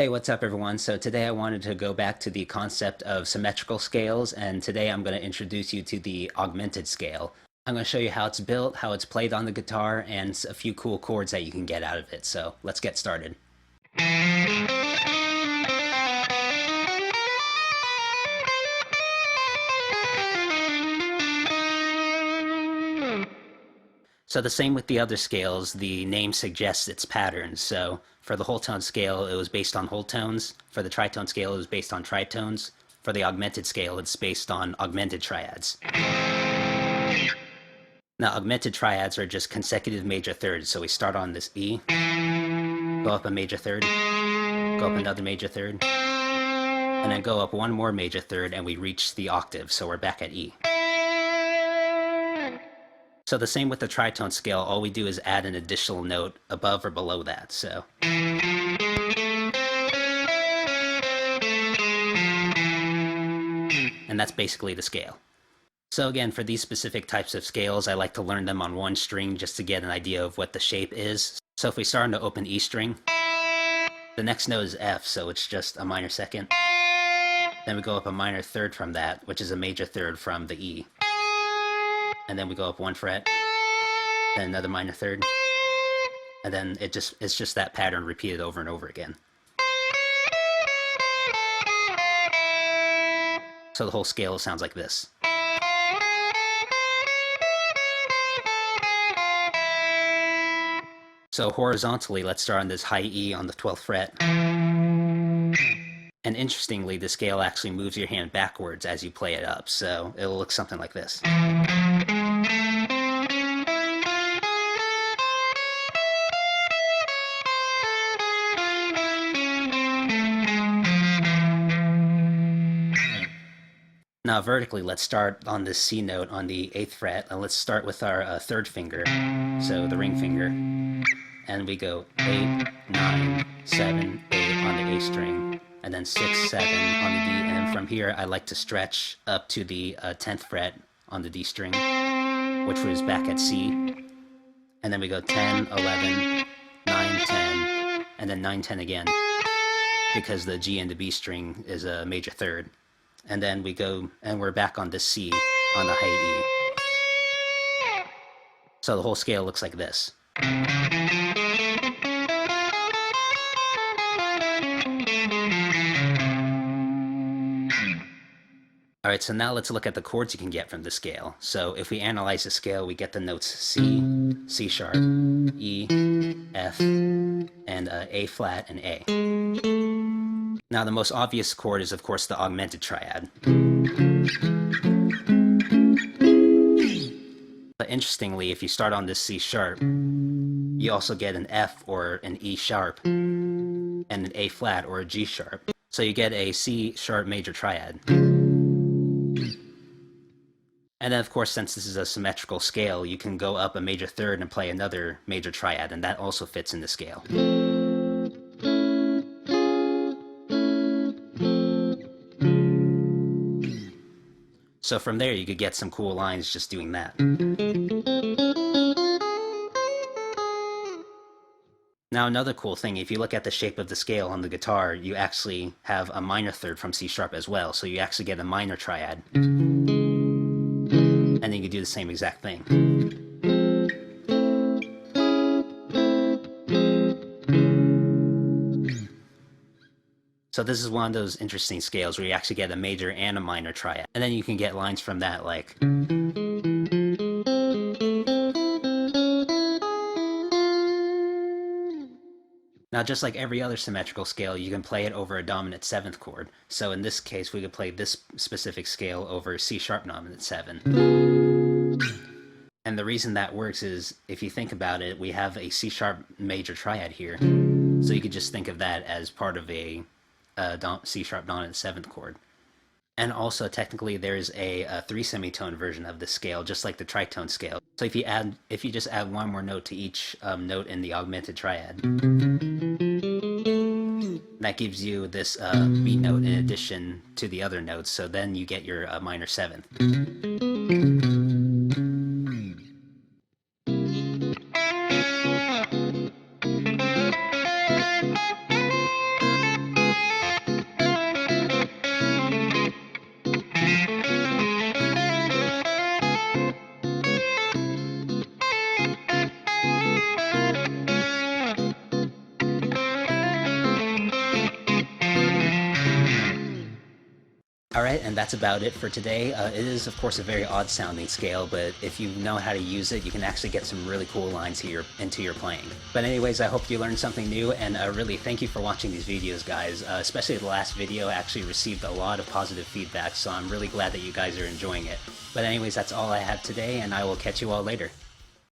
Hey, what's up everyone? So today I wanted to go back to the concept of symmetrical scales, and today I'm going to introduce you to the augmented scale. I'm going to show you how it's built, how it's played on the guitar, and a few cool chords that you can get out of it. So let's get started. So the same with the other scales, the name suggests its patterns. So for the whole tone scale, it was based on whole tones. For the tritone scale, it was based on tritones. For the augmented scale, it's based on augmented triads. Now, augmented triads are just consecutive major thirds. So we start on this E, go up a major third, go up another major third, and then go up one more major third, and we reach the octave. So we're back at E. So the same with the tritone scale, all we do is add an additional note above or below that, so. And that's basically the scale. So again, for these specific types of scales, I like to learn them on one string just to get an idea of what the shape is. So if we start on the open E string, the next note is F, so it's just a minor second. Then we go up a minor third from that, which is a major third from the E. And then we go up one fret, then another minor third, and then it's just that pattern repeated over and over again. So the whole scale sounds like this. So horizontally, let's start on this high E on the 12th fret. And interestingly, the scale actually moves your hand backwards as you play it up, so it'll look something like this. Now vertically, let's start on this C note on the 8th fret, and let's start with our third finger, so the ring finger, and we go 8, 9, 7, 8 on the A string, and then 6, 7 on the D, and from here I like to stretch up to the 10th fret on the D string, which was back at C, and then we go 10, 11, 9, 10, and then 9, 10 again, because the G and the B string is a major third. And then we go, and we're back on this C on the high E. So the whole scale looks like this. Alright, so now let's look at the chords you can get from the scale. So if we analyze the scale, we get the notes C, C sharp, E, F, and A flat and A. Now the most obvious chord is of course the augmented triad. But interestingly, if you start on this C sharp, you also get an F or an E sharp, and an A flat or a G sharp. So you get a C sharp major triad. And then of course, since this is a symmetrical scale, you can go up a major third and play another major triad, and that also fits in the scale. So from there, you could get some cool lines just doing that. Now another cool thing, if you look at the shape of the scale on the guitar, you actually have a minor third from C sharp as well, so you actually get a minor triad. And then you can do the same exact thing. So this is one of those interesting scales where you actually get a major and a minor triad. And then you can get lines from that like... Now just like every other symmetrical scale, you can play it over a dominant 7th chord. So in this case, we could play this specific scale over C sharp dominant 7. And the reason that works is, if you think about it, we have a C sharp major triad here. So you could just think of that as part of a C sharp dominant 7th chord. And also technically there's a 3 semitone version of the scale, just like the tritone scale. So if you just add one more note to each note in the augmented triad, that gives you this B note in addition to the other notes, so then you get your minor 7th. Alright, and that's about it for today. It is, of course, a very odd sounding scale, but if you know how to use it, you can actually get some really cool lines into your playing. But anyways, I hope you learned something new, and really thank you for watching these videos, guys. Especially the last video actually received a lot of positive feedback, so I'm really glad that you guys are enjoying it. But anyways, that's all I have today, and I will catch you all later.